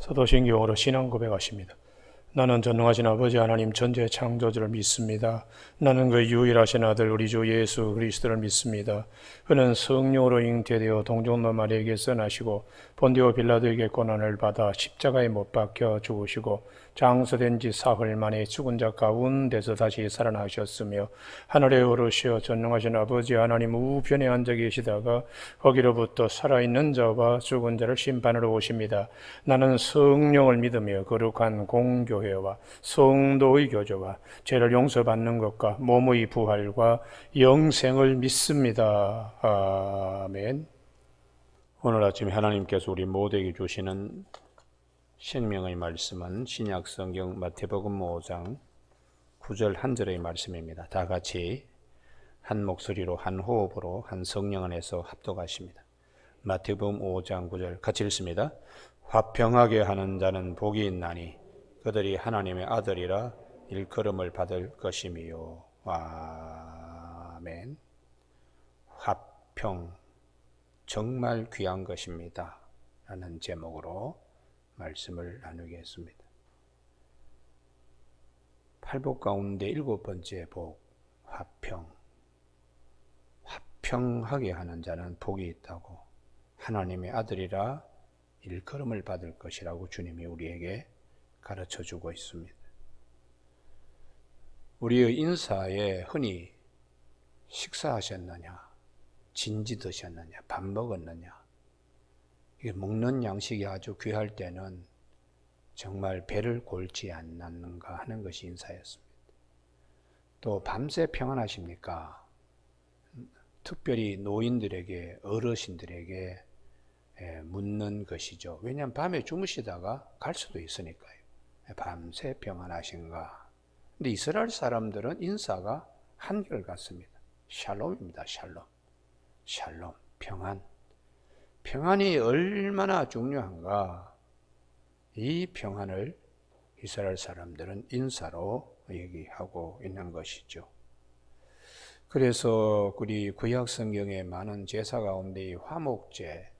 사도신경으로 신앙 고백하십니다. 나는 전능하신 아버지 하나님 전지의 창조주를 믿습니다. 나는 그 유일하신 아들 우리 주 예수 그리스도를 믿습니다. 그는 성령으로 잉태되어 동정노 마리아에게서 나시고 본디오 빌라도에게 고난을 받아 십자가에 못 박혀 죽으시고 장사된 지 사흘 만에 죽은 자 가운데서 다시 살아나셨으며 하늘에 오르시어 전능하신 아버지 하나님 우편에 앉아 계시다가 거기로부터 살아있는 자와 죽은 자를 심판하러 오십니다. 나는 성령을 믿으며 거룩한 공교회와 성도의 교제와 죄를 용서받는 것과 몸의 부활과 영생을 믿습니다. 아멘. 오늘 아침 하나님께서 우리 모두에게 주시는 생명의 말씀은 신약 성경 마태복음 5장 9절 한 절의 말씀입니다. 다 같이 한 목소리로 한 호흡으로 한 성령 안에서 합독하십니다. 마태복음 5장 9절 같이 읽습니다. 화평하게 하는 자는 복이 있나니 그들이 하나님의 아들이라 일컬음을 받을 것이미요. 아멘. 화평 정말 귀한 것입니다 라는 제목으로 말씀을 나누겠습니다. 8복 가운데 7번째 복, 화평. 화평하게 하는 자는 복이 있다고, 하나님의 아들이라 일컬음을 받을 것이라고 주님이 우리에게 가르쳐주고 있습니다. 우리의 인사에 흔히 식사하셨느냐, 진지 드셨느냐, 밥 먹었느냐, 이게 먹는 양식이 아주 귀할 때는 정말 배를 골지 않는가 하는 것이 인사였습니다. 또 밤새 평안하십니까? 특별히 노인들에게, 어르신들에게 묻는 것이죠. 왜냐하면 밤에 주무시다가 갈 수도 있으니까요. 밤새 평안하신가? 근데 이스라엘 사람들은 인사가 한결같습니다. 샬롬입니다. 샬롬. 샬롬, 평안. 평안이 얼마나 중요한가? 이 평안을 이스라엘 사람들은 인사로 얘기하고 있는 것이죠. 그래서 우리 구약 성경의 많은 제사 가운데 이 화목제,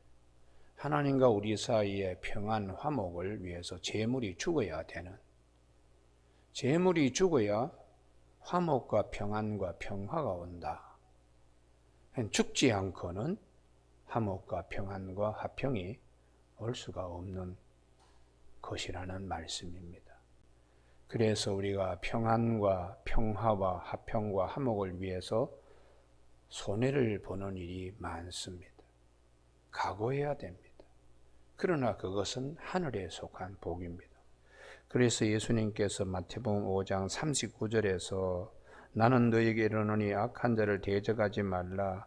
하나님과 우리 사이의 평안, 화목을 위해서 제물이 죽어야 되는, 제물이 죽어야 화목과 평안과 평화가 온다. 죽지 않고는 화목과 평안과 화평이 올 수가 없는 것이라는 말씀입니다. 그래서 우리가 평안과 평화와 화평과 화목을 위해서 손해를 보는 일이 많습니다. 각오해야 됩니다. 그러나 그것은 하늘에 속한 복입니다. 그래서 예수님께서 마태복음 5장 39절에서 나는 너에게 이르노니 악한 자를 대적하지 말라.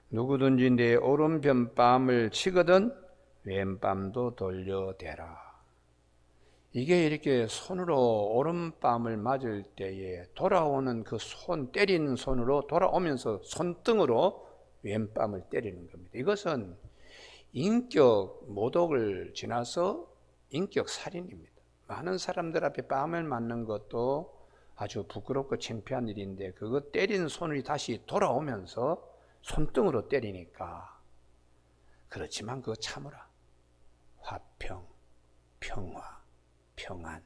누구든지 내 오른편 뺨을 치거든 왼뺨도 돌려대라. 이게 이렇게 손으로 오른뺨을 맞을 때에 돌아오는 그 손, 때리는 손으로 돌아오면서 손등으로 왼뺨을 때리는 겁니다. 이것은 인격 모독을 지나서 인격 살인입니다. 많은 사람들 앞에 뺨을 맞는 것도 아주 부끄럽고 창피한 일인데, 그거 때리는 손이 다시 돌아오면서 손등으로 때리니까. 그렇지만 그거 참으라. 화평, 평화, 평안.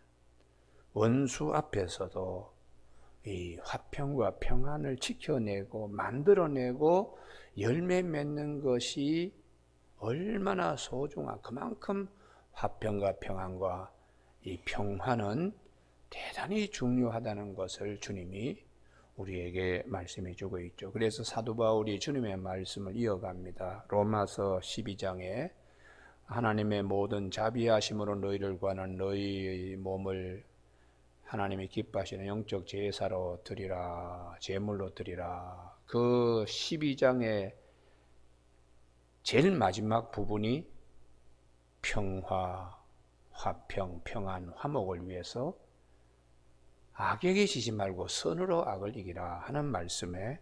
원수 앞에서도 이 화평과 평안을 지켜내고 만들어내고 열매 맺는 것이 얼마나 소중한, 그만큼 화평과 평안과 이 평화는 대단히 중요하다는 것을 주님이 우리에게 말씀해 주고 있죠. 그래서 사도 바울이 주님의 말씀을 이어갑니다. 로마서 12장에 하나님의 모든 자비하심으로 너희를 구하는 너희의 몸을 하나님이 기뻐하시는 영적 제사로 드리라, 제물로 드리라. 그 12장의 제일 마지막 부분이 평화, 화평, 평안, 화목을 위해서 악에게 지지 말고 선으로 악을 이기라 하는 말씀에,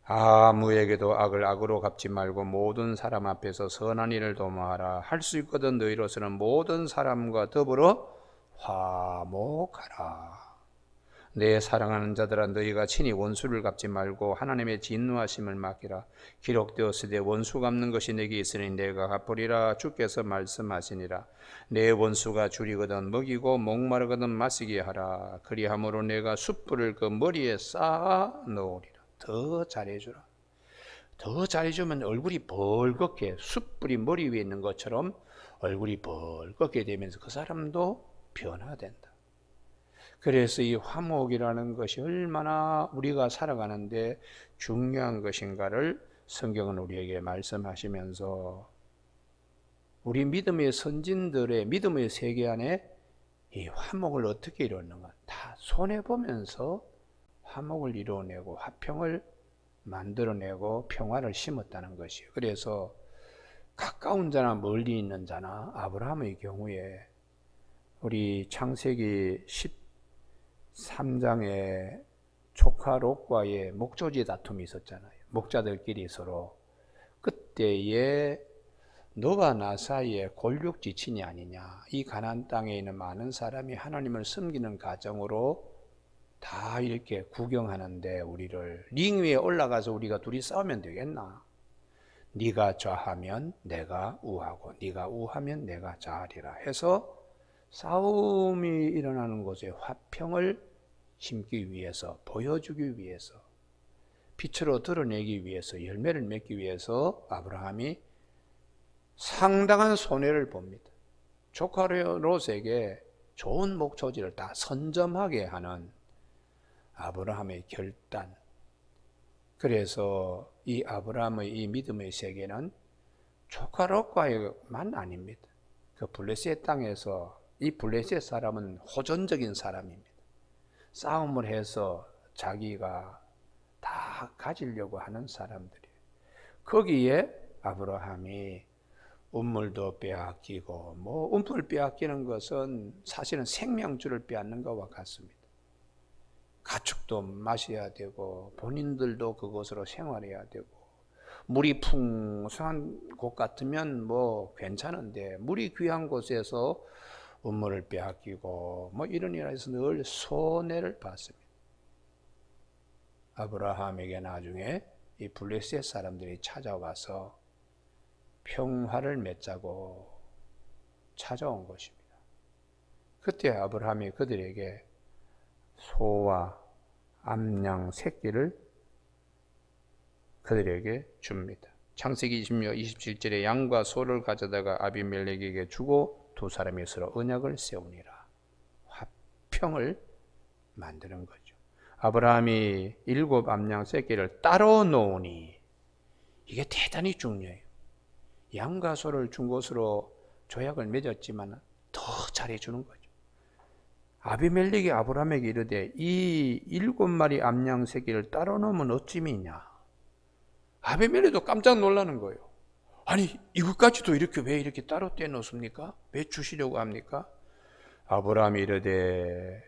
아무에게도 악을 악으로 갚지 말고 모든 사람 앞에서 선한 일을 도모하라. 할 수 있거든 너희로서는 모든 사람과 더불어 화목하라. 내 사랑하는 자들아 너희가 친히 원수를 갚지 말고 하나님의 진노하심을 맡기라. 기록되었으되 원수 갚는 것이 내게 있으니 내가 갚으리라. 주께서 말씀하시니라. 내 원수가 줄이거든 먹이고 목마르거든 마시게 하라. 그리함으로 내가 숯불을 그 머리에 쌓아 놓으리라. 더 잘해주라. 더 잘해주면 얼굴이 벌겋게, 숯불이 머리 위에 있는 것처럼 얼굴이 벌겋게 되면서 그 사람도 변화된다. 그래서 이 화목이라는 것이 얼마나 우리가 살아가는데 중요한 것인가를 성경은 우리에게 말씀하시면서 우리 믿음의 선진들의 믿음의 세계 안에 이 화목을 어떻게 이루었는가 다 손해보면서 화목을 이루어내고 화평을 만들어내고 평화를 심었다는 것이에요. 그래서 가까운 자나 멀리 있는 자나 아브라함의 경우에 우리 창세기 13장에 조카 롯과의 목조지 다툼이 있었잖아요. 목자들끼리 서로. 그때에 너가 나 사이에 골육지친이 아니냐. 이 가나안 땅에 있는 많은 사람이 하나님을 섬기는 가정으로 다 이렇게 구경하는데 우리를 링 위에 올라가서 우리가 둘이 싸우면 되겠나? 네가 좌하면 내가 우하고 네가 우하면 내가 좌하리라 해서 싸움이 일어나는 곳에 화평을 심기 위해서, 보여주기 위해서, 빛으로 드러내기 위해서, 열매를 맺기 위해서 아브라함이 상당한 손해를 봅니다. 조카 롯에게 좋은 목초지를 다 선점하게 하는 아브라함의 결단. 그래서 이 아브라함의 이 믿음의 세계는 조카 롯과만 아닙니다. 그 블레셋 땅에서 이 블레셋 사람은 호전적인 사람입니다. 싸움을 해서 자기가 다 가지려고 하는 사람들이에요. 거기에 아브라함이 운물도 빼앗기고 운물 빼앗기는 것은 사실은 생명줄을 빼앗는 것과 같습니다. 가축도 마셔야 되고 본인들도 그곳으로 생활해야 되고 물이 풍성한 곳 같으면 괜찮은데 물이 귀한 곳에서 운물을 빼앗기고 이런 일에서 늘 손해를 봤습니다. 아브라함에게 나중에 이 블레셋 사람들이 찾아와서 평화를 맺자고 찾아온 것입니다. 그때 아브라함이 그들에게 소와 암양 새끼를 그들에게 줍니다. 창세기 20장 27절에 양과 소를 가져다가 아비멜렉에게 주고 두 사람이 서로 언약을 세우니라. 화평을 만드는 거죠. 아브라함이 7 암양 새끼를 따로 놓으니 이게 대단히 중요해요. 양과 소를 준 것으로 조약을 맺었지만 더 잘해주는 거죠. 아비멜렉이 아브라함에게 이르되 이 7마리 암양 새끼를 따로 놓으면 어찌미냐. 아비멜렉도 깜짝 놀라는 거예요. 아니 이것까지도 왜 이렇게 따로 떼놓습니까? 왜 주시려고 합니까? 아브라함이 이르되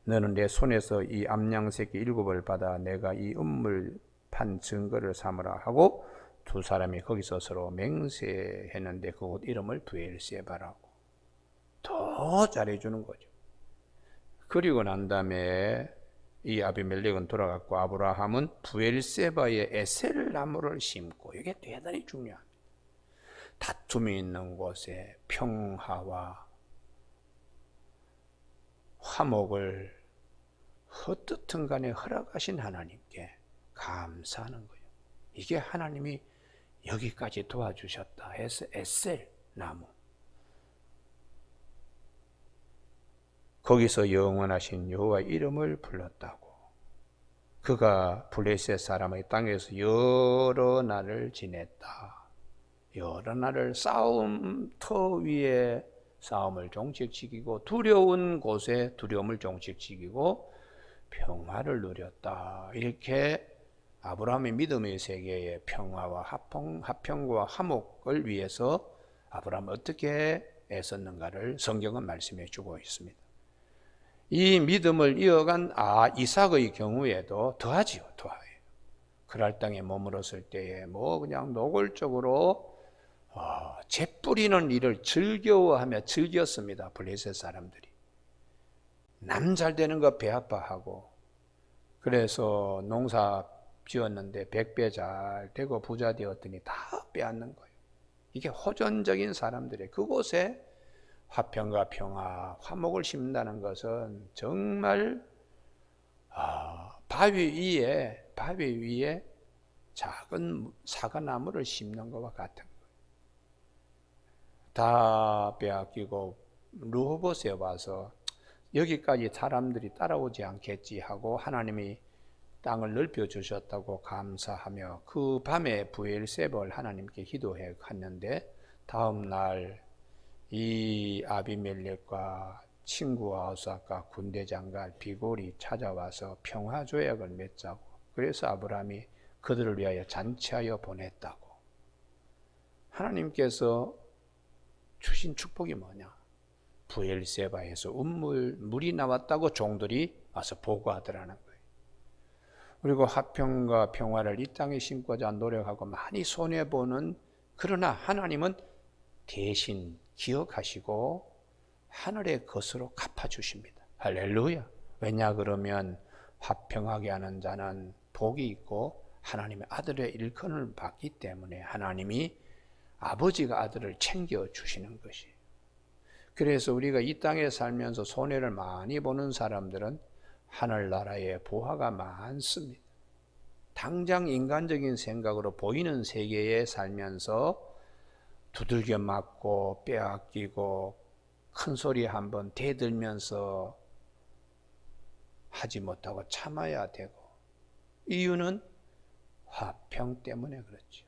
너는 내 손에서 이 암양 새끼 7을 받아 내가 이 음물 판 증거를 삼으라 하고 두 사람이 거기서 서로 맹세했는데 그곳 이름을 브엘세바라고. 더 잘해주는 거죠. 그리고 난 다음에 이 아비멜렉은 돌아갔고 아브라함은 브엘세바에 에셀 나무를 심고 이게 대단히 중요합니다. 다툼이 있는 곳에 평화와 화목을 헛되든 간에 허락하신 하나님께 감사하는 거예요. 이게 하나님이 여기까지 도와주셨다 해서 에셀 나무. 거기서 영원하신 여호와 이름을 불렀다고. 그가 블레셋 사람의 땅에서 여러 날을 지냈다. 여러 날을 싸움터 위에 싸움을 종식시키고 두려운 곳에 두려움을 종식시키고 평화를 누렸다. 이렇게 아브라함의 믿음의 세계의 평화와 화평과 화목을 위해서 아브라함은 어떻게 애썼는가를 성경은 말씀해 주고 있습니다. 이 믿음을 이어간 이삭의 경우에도 더하지요. 더해요. 그랄 땅에 머물었을 때에 그냥 노골적으로 재 뿌리는 일을 즐거워하며 즐겼습니다. 블레셋 사람들이. 남 잘 되는 거 배 아파하고, 그래서 농사 지었는데 100배 잘 되고 부자 되었더니 다 빼앗는 거예요. 이게 호전적인 사람들의 그곳에 화평과 평화, 화목을 심는다는 것은 정말 바위 위에 작은 사과나무를 심는 것과 같은 거예요. 다 빼앗기고 르호보스에 와서 여기까지 사람들이 따라오지 않겠지 하고 하나님이 땅을 넓혀 주셨다고 감사하며 그 밤에 부엘세바를 하나님께 기도해 갔는데, 다음 날 이 아비멜렉과 친구 아우삭과 군대장과 비골이 찾아와서 평화 조약을 맺자고, 그래서 아브라함이 그들을 위하여 잔치하여 보냈다고. 하나님께서 주신 축복이 뭐냐? 부엘세바에서 물이 나왔다고 종들이 와서 보고하더라는 거예요. 그리고 화평과 평화를 이 땅에 심고자 노력하고 많이 손해보는, 그러나 하나님은 대신 기억하시고 하늘의 것으로 갚아주십니다. 할렐루야. 왜냐 그러면 화평하게 하는 자는 복이 있고 하나님의 아들의 일컬음을 받기 때문에 하나님이 아버지가 아들을 챙겨주시는 것이에요. 그래서 우리가 이 땅에 살면서 손해를 많이 보는 사람들은 하늘나라에 보화가 많습니다. 당장 인간적인 생각으로 보이는 세계에 살면서 두들겨 맞고 빼앗기고 큰 소리 한번 대들면서 하지 못하고 참아야 되고, 이유는 화평 때문에 그렇죠.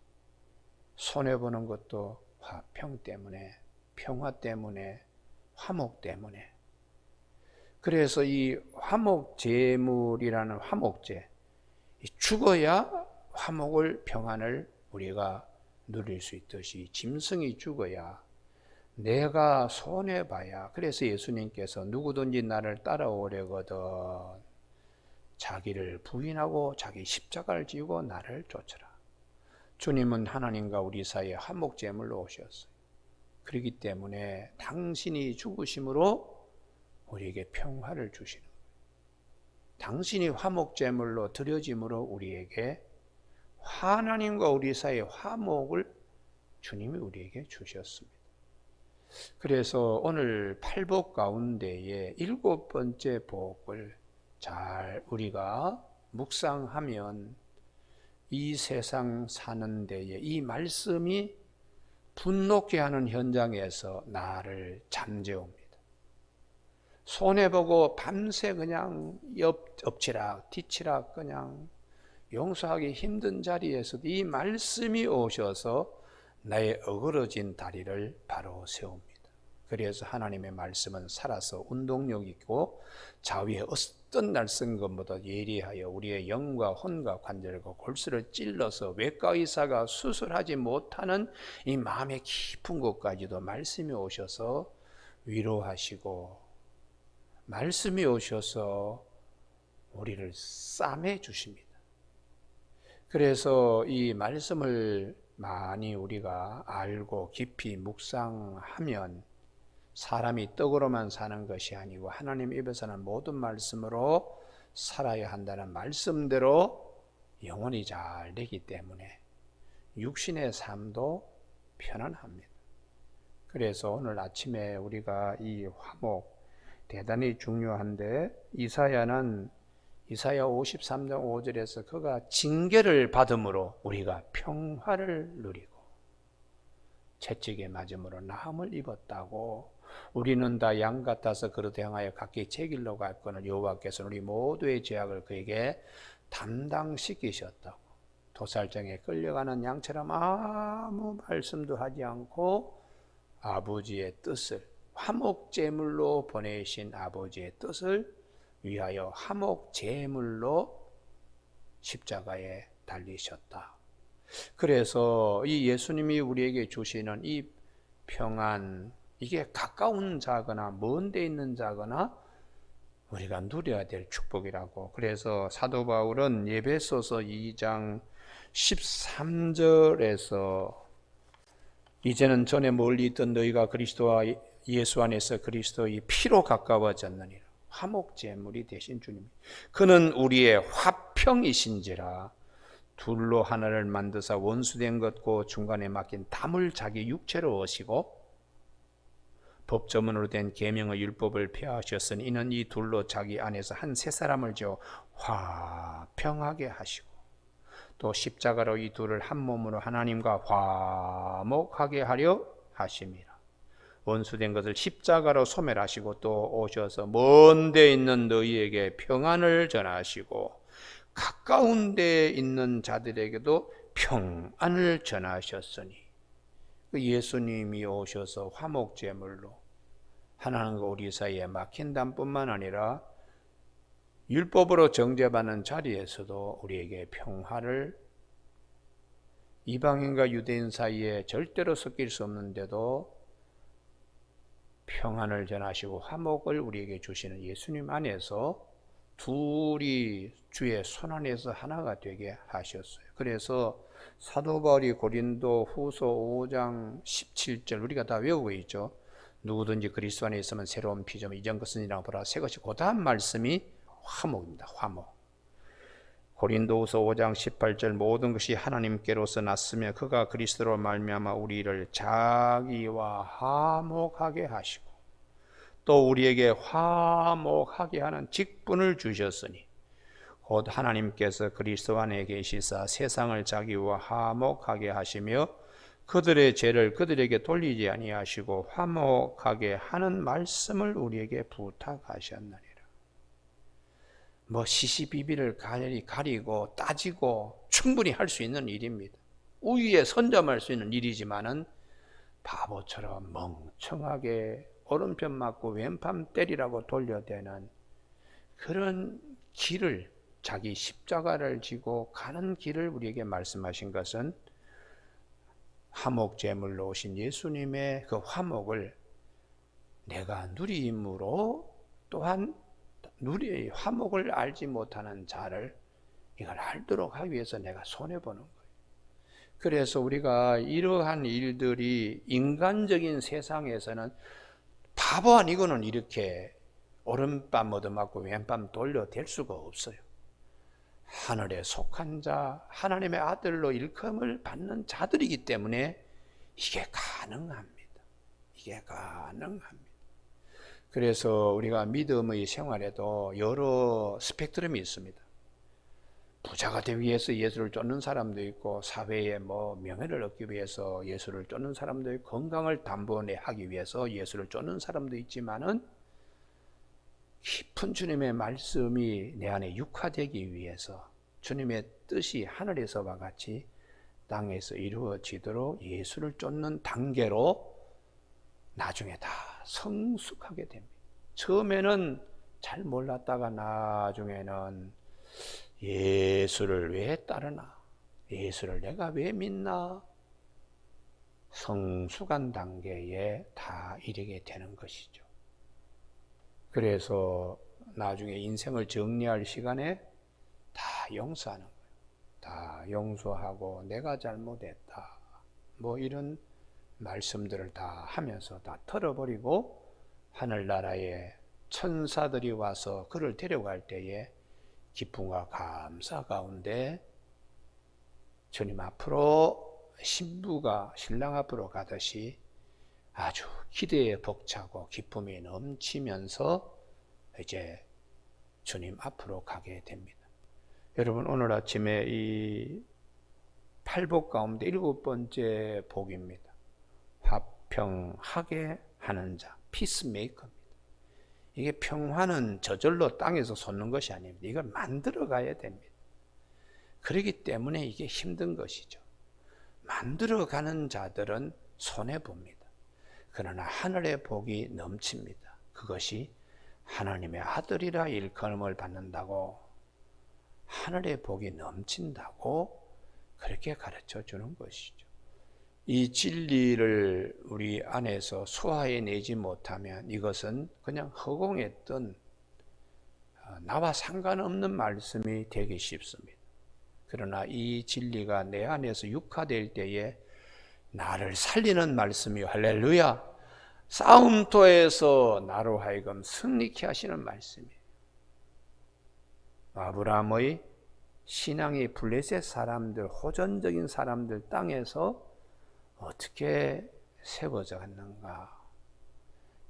손해보는 것도 화평 때문에, 평화 때문에, 화목 때문에. 그래서 이 화목제물이라는 화목제, 죽어야 화목을, 평안을 우리가 누릴 수 있듯이 짐승이 죽어야, 내가 손해봐야, 그래서 예수님께서 누구든지 나를 따라오려거든 자기를 부인하고 자기 십자가를 지고 나를 쫓으라. 주님은 하나님과 우리 사이에 화목제물로 오셨어요. 그렇기 때문에 당신이 죽으심으로 우리에게 평화를 주시는 거예요. 당신이 화목제물로 드려짐으로 우리에게 하나님과 우리 사이의 화목을 주님이 우리에게 주셨습니다. 그래서 오늘 팔복 가운데에 7번째 복을 잘 우리가 묵상하면 이 세상 사는 데에 이 말씀이 분노케 하는 현장에서 나를 잠재웁니다. 손해보고 밤새 그냥 엎치락 뒤치락 그냥 용서하기 힘든 자리에서도 이 말씀이 오셔서 나의 어그러진 다리를 바로 세웁니다. 그래서 하나님의 말씀은 살아서 운동력 있고 자위에 어떤 날 쓴 것보다 예리하여 우리의 영과 혼과 관절과 골수를 찔러서 외과 의사가 수술하지 못하는 이 마음의 깊은 곳까지도 말씀이 오셔서 위로하시고, 말씀이 오셔서 우리를 싸매 주십니다. 그래서 이 말씀을 많이 우리가 알고 깊이 묵상하면 사람이 떡으로만 사는 것이 아니고 하나님 입에서는 모든 말씀으로 살아야 한다는 말씀대로 영혼이 잘 되기 때문에 육신의 삶도 편안합니다. 그래서 오늘 아침에 우리가 이 화목 대단히 중요한데, 이사야 53장 5절에서 그가 징계를 받음으로 우리가 평화를 누리고 채찍에 맞음으로 나음을 입었다고, 우리는 다 양 같아서 그릇 향하여 각기 제 길로 갔거늘 여호와께서는 우리 모두의 죄악을 그에게 담당시키셨다고. 도살장에 끌려가는 양처럼 아무 말씀도 하지 않고 아버지의 뜻을, 화목제물로 보내신 아버지의 뜻을 위하여 화목제물로 십자가에 달리셨다. 그래서 이 예수님이 우리에게 주시는 이 평안, 이게 가까운 자거나 먼 데 있는 자거나 우리가 누려야 될 축복이라고. 그래서 사도 바울은 에베소서 2장 13절에서 이제는 전에 멀리 있던 너희가 그리스도와 예수 안에서 그리스도의 피로 가까워졌느니라. 화목제물이 되신 주님. 그는 우리의 화평이신지라 둘로 하나를 만드사 원수된 것고 중간에 막힌 담을 자기 육체로 오시고 법조문으로 된 계명의 율법을 폐하셨으니 이는 이 둘로 자기 안에서 한 세 사람을 지어 화평하게 하시고 또 십자가로 이 둘을 한 몸으로 하나님과 화목하게 하려 하심이라. 원수된 것을 십자가로 소멸하시고 또 오셔서 먼 데 있는 너희에게 평안을 전하시고 가까운 데 있는 자들에게도 평안을 전하셨으니 예수님이 오셔서 화목제물로 하나님과 우리 사이에 막힌 담뿐만 아니라 율법으로 정죄받는 자리에서도 우리에게 평화를, 이방인과 유대인 사이에 절대로 섞일 수 없는데도 평안을 전하시고 화목을 우리에게 주시는 예수님 안에서 둘이 주의 손안에서 하나가 되게 하셨어요. 그래서 사도 바울이 고린도 후서 5장 17절 우리가 다 외우고 있죠. 누구든지 그리스도 안에 있으면 새로운 피조물, 이전 것은 이라고 보라 새 것이 고다한 말씀이 화목입니다. 화목. 고린도후서 5장 18절 모든 것이 하나님께로서 났으며 그가 그리스도로 말미암아 우리를 자기와 화목하게 하시고 또 우리에게 화목하게 하는 직분을 주셨으니 곧 하나님께서 그리스도 안에 계시사 세상을 자기와 화목하게 하시며 그들의 죄를 그들에게 돌리지 아니하시고 화목하게 하는 말씀을 우리에게 부탁하셨느니라. 뭐 시시비비를 가리고 따지고 충분히 할 수 있는 일입니다. 우위에 선점할 수 있는 일이지만은 바보처럼 멍청하게 오른편 맞고 왼편 때리라고 돌려대는 그런 길을, 자기 십자가를 지고 가는 길을 우리에게 말씀하신 것은 화목제물로 오신 예수님의 그 화목을 내가 누림으로 또한 화목을 알지 못하는 자를 이걸 알도록 하기 위해서 내가 손해보는 거예요. 그래서 우리가 이러한 일들이 인간적인 세상에서는 바보 아니고는 이렇게 오른밤 얻어맞고 왼밤 돌려댈 수가 없어요. 하늘에 속한 자, 하나님의 아들로 일컬음을 받는 자들이기 때문에 이게 가능합니다. 이게 가능합니다. 그래서 우리가 믿음의 생활에도 여러 스펙트럼이 있습니다. 부자가 되기 위해서 예수를 쫓는 사람도 있고 사회에 명예를 얻기 위해서 예수를 쫓는 사람도 있고 건강을 담보하기 위해서 예수를 쫓는 사람도 있지만은 깊은 주님의 말씀이 내 안에 육화되기 위해서 주님의 뜻이 하늘에서와 같이 땅에서 이루어지도록 예수를 쫓는 단계로 나중에 다 성숙하게 됩니다. 처음에는 잘 몰랐다가 나중에는 예수를 왜 따르나? 예수를 내가 왜 믿나? 성숙한 단계에 다 이르게 되는 것이죠. 그래서 나중에 인생을 정리할 시간에 다 용서하는 거예요. 다 용서하고 내가 잘못했다. 이런 말씀들을 다 하면서 다 털어버리고 하늘나라에 천사들이 와서 그를 데려갈 때에 기쁨과 감사 가운데 주님 앞으로 신부가 신랑 앞으로 가듯이 아주 기대에 벅차고 기쁨이 넘치면서 이제 주님 앞으로 가게 됩니다. 여러분 오늘 아침에 이 8복 가운데 7번째 복입니다. 화평하게 하는 자, 피스메이커입니다. 이게 평화는 저절로 땅에서 솟는 것이 아닙니다. 이걸 만들어 가야 됩니다. 그렇기 때문에 이게 힘든 것이죠. 만들어 가는 자들은 손해봅니다. 그러나 하늘의 복이 넘칩니다. 그것이 하나님의 아들이라 일컬음을 받는다고 하늘의 복이 넘친다고 그렇게 가르쳐 주는 것이죠. 이 진리를 우리 안에서 소화해내지 못하면 이것은 그냥 허공했던 나와 상관없는 말씀이 되기 쉽습니다. 그러나 이 진리가 내 안에서 육화될 때에 나를 살리는 말씀이 할렐루야 싸움터에서 나로 하여금 승리케 하시는 말씀이에요. 아브라함의 신앙이 블레셋 사람들, 호전적인 사람들 땅에서 어떻게 세워져 갔는가?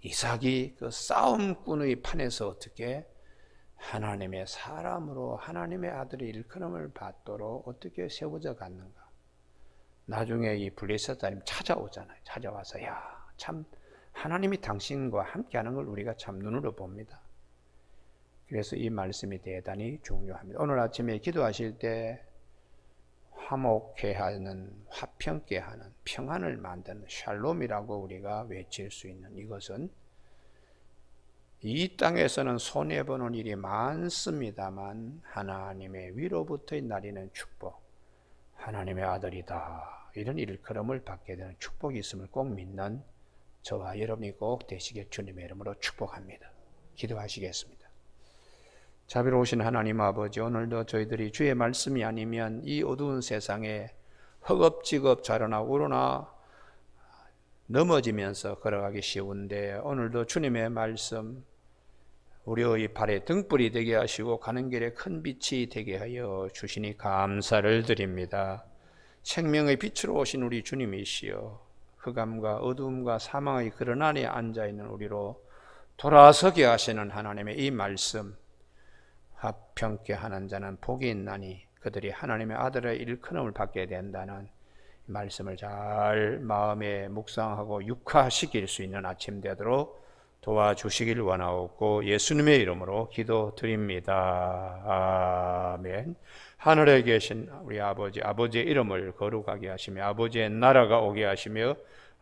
이삭이 그 싸움꾼의 판에서 어떻게 하나님의 사람으로 하나님의 아들의 일컬음을 받도록 어떻게 세워져 갔는가? 나중에 이 블레셋 사람이 찾아오잖아요. 찾아와서 야, 참 하나님이 당신과 함께하는 걸 우리가 참 눈으로 봅니다. 그래서 이 말씀이 대단히 중요합니다. 오늘 아침에 기도하실 때 화목케 하는, 화평케 하는, 평안을 만드는 샬롬이라고 우리가 외칠 수 있는 이것은 이 땅에서는 손해보는 일이 많습니다만 하나님의 위로부터 나리는 축복, 하나님의 아들이다, 이런 일컬음을 받게 되는 축복이 있음을 꼭 믿는 저와 여러분이 꼭 되시길 주님의 이름으로 축복합니다. 기도하시겠습니다. 자비로우신 하나님 아버지, 오늘도 저희들이 주의 말씀이 아니면 이 어두운 세상에 허겁지겁 자라나 우러나 넘어지면서 걸어가기 쉬운데 오늘도 주님의 말씀 우리의 발에 등불이 되게 하시고 가는 길에 큰 빛이 되게 하여 주시니 감사를 드립니다. 생명의 빛으로 오신 우리 주님이시여, 흑암과 어두움과 사망의 그런 안에 앉아있는 우리로 돌아서게 하시는 하나님의 이 말씀, 화평케 하는 자는 복이 있나니 그들이 하나님의 아들의 일컬음을 받게 된다는 말씀을 잘 마음에 묵상하고 육화시킬 수 있는 아침 되도록 도와주시길 원하옵고 예수님의 이름으로 기도드립니다. 아멘. 하늘에 계신 우리 아버지, 아버지의 이름을 거룩하게 하시며 아버지의 나라가 오게 하시며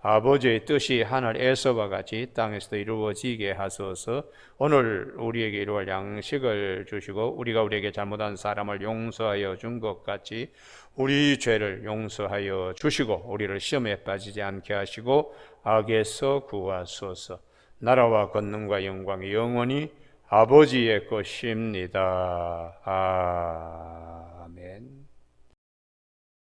아버지의 뜻이 하늘에서와 같이 땅에서도 이루어지게 하소서. 오늘 우리에게 이루어질 양식을 주시고 우리가 우리에게 잘못한 사람을 용서하여 준 것 같이 우리 죄를 용서하여 주시고 우리를 시험에 빠지지 않게 하시고 악에서 구하소서. 나라와 권능과 영광이 영원히 아버지의 것입니다.